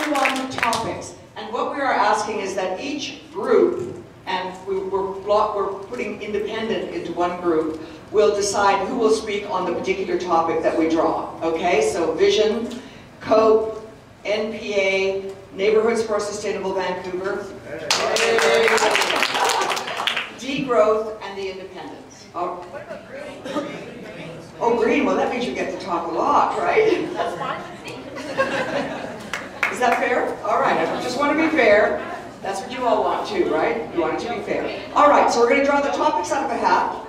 move on to topics. And what we are asking is that each group, and we're putting independent into one group, will decide who will speak on the particular topic that we draw. Okay, so vision, COPE, NPA, Neighborhoods for Sustainable Vancouver, degrowth, and the independents. Oh, green, well that means you get to talk a lot, right? That's fine. Is that fair? All right, I just want to be fair. That's what you all want too, right? You want it to be fair. All right, so we're going to draw the topics out of a hat.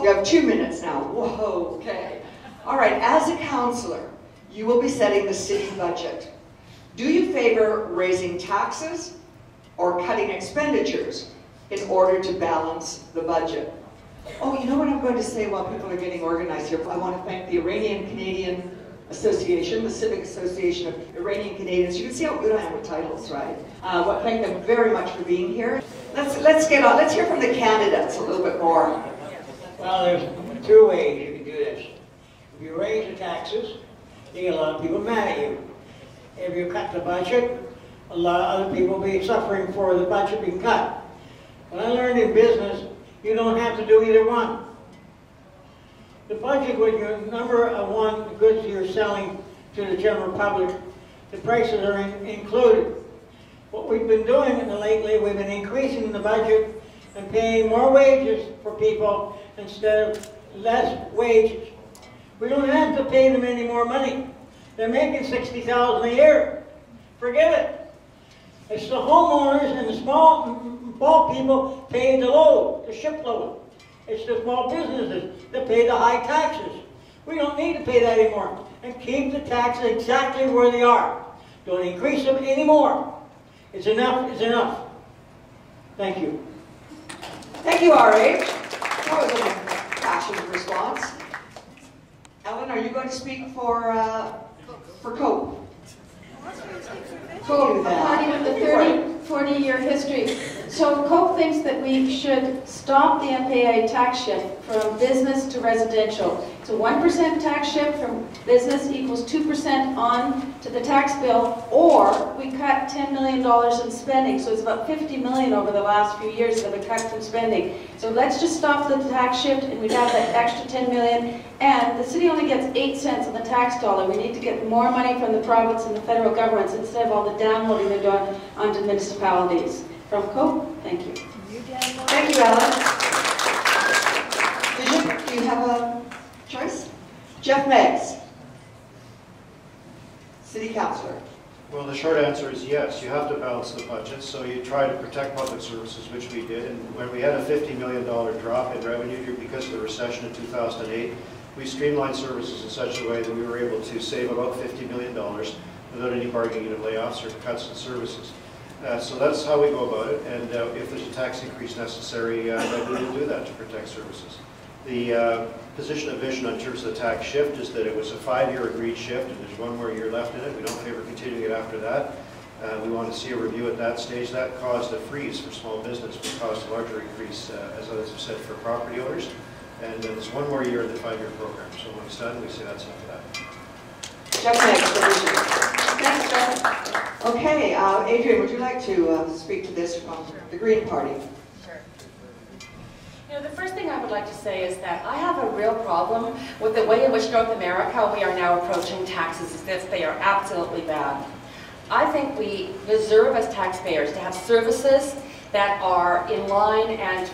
You have 2 minutes now. Whoa, okay. All right, as a councillor, you will be setting the city budget. Do you favor raising taxes or cutting expenditures in order to balance the budget? Oh, you know what I'm going to say while people are getting organized here? I want to thank the Iranian-Canadian Association, the Civic Association of Iranian Canadians. You can see how good I am with titles, right? Thank them very much for being here. Let's get on. Let's hear from the candidates a little bit more. Well, there's 2 ways you can do this. If you raise the taxes, you get a lot of people mad at you. If you cut the budget, a lot of other people will be suffering for the budget being cut. When I learned in business, you don't have to do either one. The budget, with your number of goods you're selling to the general public, the prices are included. What we've been doing lately, we've been increasing the budget and paying more wages for people instead of less wages. We don't have to pay them any more money. They're making $60,000 a year. Forget it. It's the homeowners and the small people paying the load, the shipload. It's the small businesses that pay the high taxes. We don't need to pay that anymore. And keep the taxes exactly where they are. Don't increase them anymore. It's enough is enough. Thank you. Thank you, R.H. That was a passionate response. Ellen, are you going to speak for COPE? COPE, a party with a 40-year history. So COPE thinks that we should stop the NPA tax shift from business to residential. So 1% tax shift from business equals 2% on to the tax bill, or we cut $10 million in spending. So it's about $50 million over the last few years that have been cut from spending. So let's just stop the tax shift and we'd have that extra $10 million. And the city only gets 8 cents on the tax dollar. We need to get more money from the province and the federal governments instead of all the downloading they're doing onto municipalities. From COPE, thank you. Thank you, Ellen. Vision, do you have a choice? Jeff Meggs, City Councillor. Well, the short answer is yes. You have to balance the budget, so you try to protect public services, which we did. And when we had a $50 million drop in revenue because of the recession in 2008, we streamlined services in such a way that we were able to save about $50 million without any bargaining unit layoffs or cuts in services. So that's how we go about it, and if there's a tax increase necessary, then we will do that to protect services. The position of Vision in terms of the tax shift is that it was a 5-year agreed shift, and there's 1 more year left in it. We don't favor continuing it after that. We want to see a review at that stage. That caused a freeze for small business, which caused a larger increase, as others have said, for property owners. And there's 1 more year in the 5-year program. So when it's done, we say that's enough of that. Jeff Meggs, for Vision. Thanks, Jeff. Okay, Adrian, would you like to speak to this from the Green Party? Sure. You know, the first thing I would like to say is that I have a real problem with the way in which North America, we are now approaching taxes as if they are absolutely bad. I think we deserve as taxpayers to have services that are in line and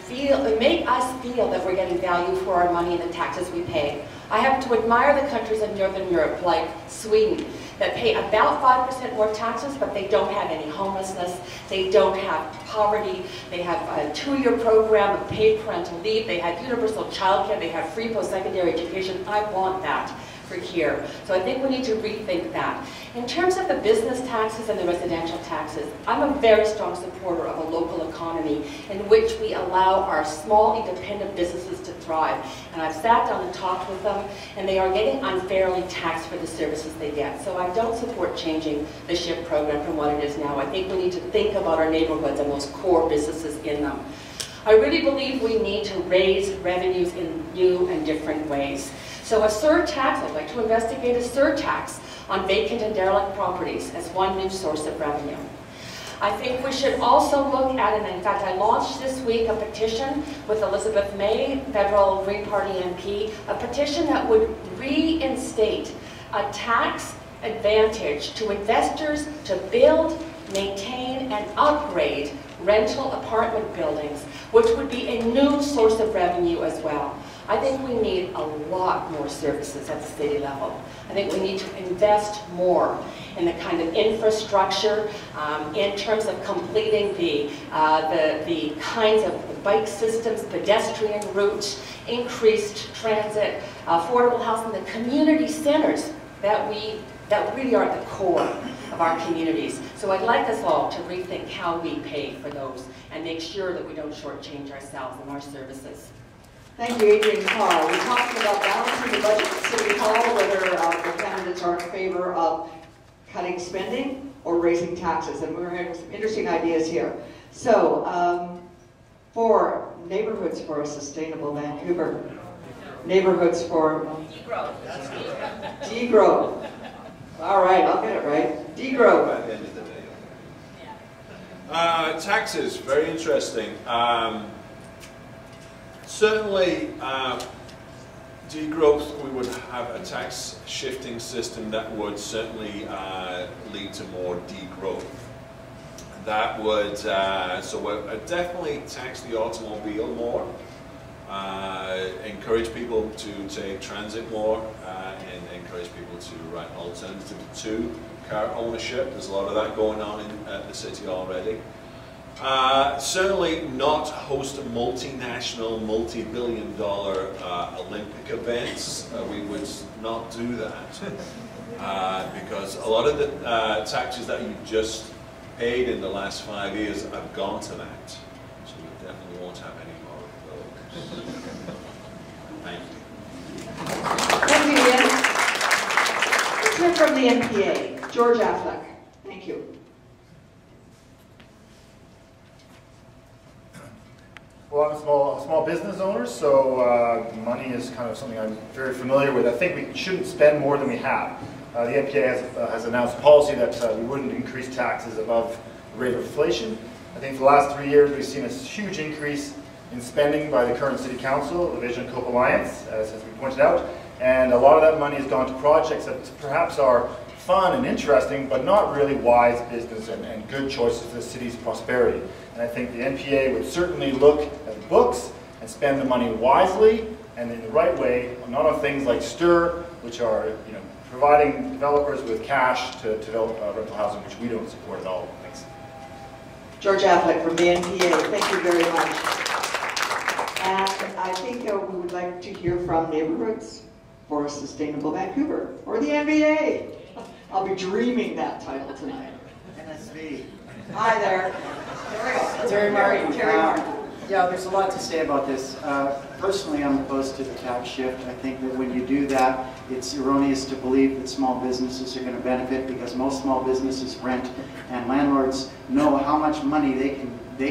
make us feel that we're getting value for our money and the taxes we pay. I have to admire the countries in Northern Europe, like Sweden, that pay about 5% more taxes, but they don't have any homelessness, they don't have poverty, they have a 2-year program of paid parental leave, they have universal childcare, they have free post-secondary education. I want that for here. So I think we need to rethink that. In terms of the business taxes and the residential taxes, I'm a very strong supporter of a local economy in which we allow our small independent businesses to thrive. And I've sat down and talked with them, and they are getting unfairly taxed for the services they get. So I don't support changing the SHIP program from what it is now. I think we need to think about our neighborhoods and those core businesses in them. I really believe we need to raise revenues in new and different ways. So a surtax, I'd like to investigate a surtax on vacant and derelict properties as one new source of revenue. I think we should also look at, and in fact I launched this week a petition with Elizabeth May, federal Green Party MP, a petition that would reinstate a tax advantage to investors to build, maintain, and upgrade rental apartment buildings, which would be a new source of revenue as well. I think we need a lot more services at the city level. I think we need to invest more in the kind of infrastructure in terms of completing the kinds of bike systems, pedestrian routes, increased transit, affordable housing, the community centers that really are at the core of our communities. So I'd like us all to rethink how we pay for those and make sure that we don't shortchange ourselves and our services. Thank you, Adrian Carr. We're talking about balancing the budget at City Hall, whether the candidates are in favor of cutting spending or raising taxes. And we're having some interesting ideas here. So, for neighborhoods for a sustainable Vancouver, neighborhoods for degrowth. All right, I'll get it right. Degrowth. Taxes, very interesting. Certainly, degrowth, we would have a tax shifting system that would certainly lead to more degrowth. That would, so we'll definitely tax the automobile more, encourage people to take transit more, and encourage people to write alternative to car ownership. There's a lot of that going on in the city already. Certainly not host multinational, multi-billion-dollar Olympic events. We would not do that because a lot of the taxes that you just paid in the last 5 years have gone to that. So we definitely won't have any more of those. Thank you. Thank you, Ian. Let's hear from the NPA. George Affleck. Thank you. Well, I'm a small business owner, so money is kind of something I'm very familiar with. I think we shouldn't spend more than we have. The NPA has announced a policy that we wouldn't increase taxes above the rate of inflation. I think for the last 3 years we've seen a huge increase in spending by the current City Council, the Vision Cope Alliance, as we pointed out, and a lot of that money has gone to projects that perhaps are fun and interesting, but not really wise business and good choices for the city's prosperity. And I think the NPA would certainly look at the books and spend the money wisely and in the right way, not on things like STIR, which are providing developers with cash to develop rental housing, which we don't support at all. Thanks. George Affleck from the NPA, thank you very much. And I think we would like to hear from Neighborhoods for a Sustainable Vancouver, or the NBA. I'll be dreaming that title tonight. NSV. Hi there. There we go. Terry Martin. Terry Martin. Yeah, there's a lot to say about this. Personally, I'm opposed to the tax shift. I think that when you do that, it's erroneous to believe that small businesses are going to benefit, because most small businesses rent, and landlords know how much money they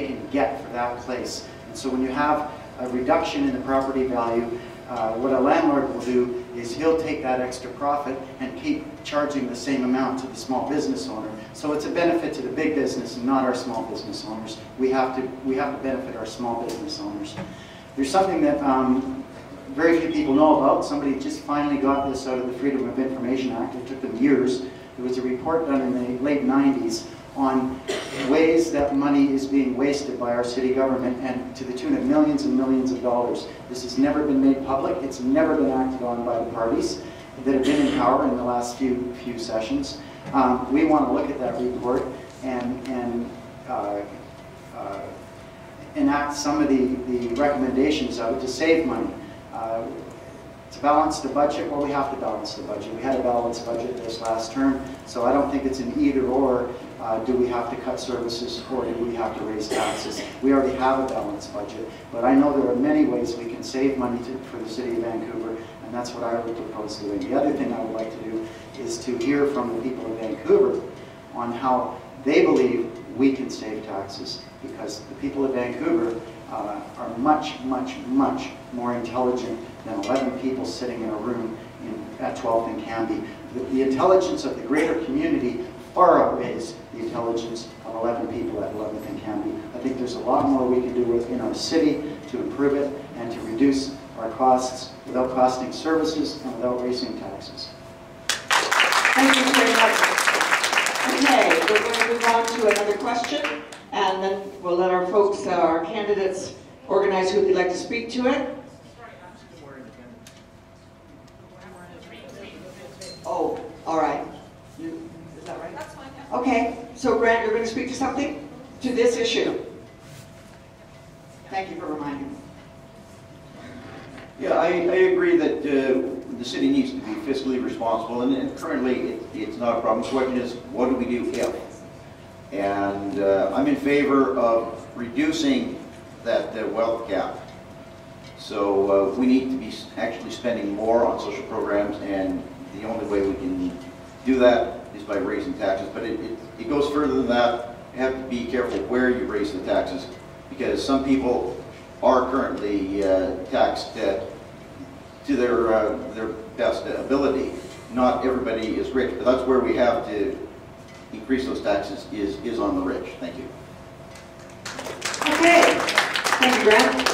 can get for that place. And so when you have a reduction in the property value, what a landlord will do is he'll take that extra profit and keep charging the same amount to the small business owner. So it's a benefit to the big business and not our small business owners. We have to benefit our small business owners. There's something that very few people know about. Somebody just finally got this out of the Freedom of Information Act. It took them years. There was a report done in the late 90s on ways that money is being wasted by our city government, and to the tune of millions and millions of dollars. This has never been made public. It's never been acted on by the parties that have been in power in the last few sessions. We want to look at that report and enact some of the recommendations of it to save money. To balance the budget, well, we have to balance the budget. We had a balanced budget this last term, so I don't think it's an either or. Do we have to cut services, or do we have to raise taxes? We already have a balanced budget, but I know there are many ways we can save money for the City of Vancouver, and that's what I would propose doing. The other thing I would like to do is to hear from the people of Vancouver on how they believe we can save taxes, because the people of Vancouver are much, much, much more intelligent than 11 people sitting in a room at 12th and Cambie. The intelligence of the greater community far outweighs the intelligence of 11 people at 11th and Cambie. I think there's a lot more we can do within our city to improve it and to reduce our costs without costing services and without raising taxes. Thank you very much. Okay, we're going to move on to another question, and then we'll let our folks, our candidates, organize who would like to speak to it. Oh, all right. Is that right? That's fine. Yeah. Okay, so Grant, you're going to speak to something? To this issue? Thank you for reminding me. Yeah, I agree that the city needs to be fiscally responsible, and currently it's not a problem. The question is, what do we do if? And I'm in favor of reducing that wealth gap. So we need to be actually spending more on social programs, and the only way we can do that is by raising taxes. But it goes further than that. You have to be careful where you raise the taxes, because some people are currently taxed to their best ability. Not everybody is rich, but that's where we have to increase those taxes is on the rich. Thank you. Okay, thank you, Grant.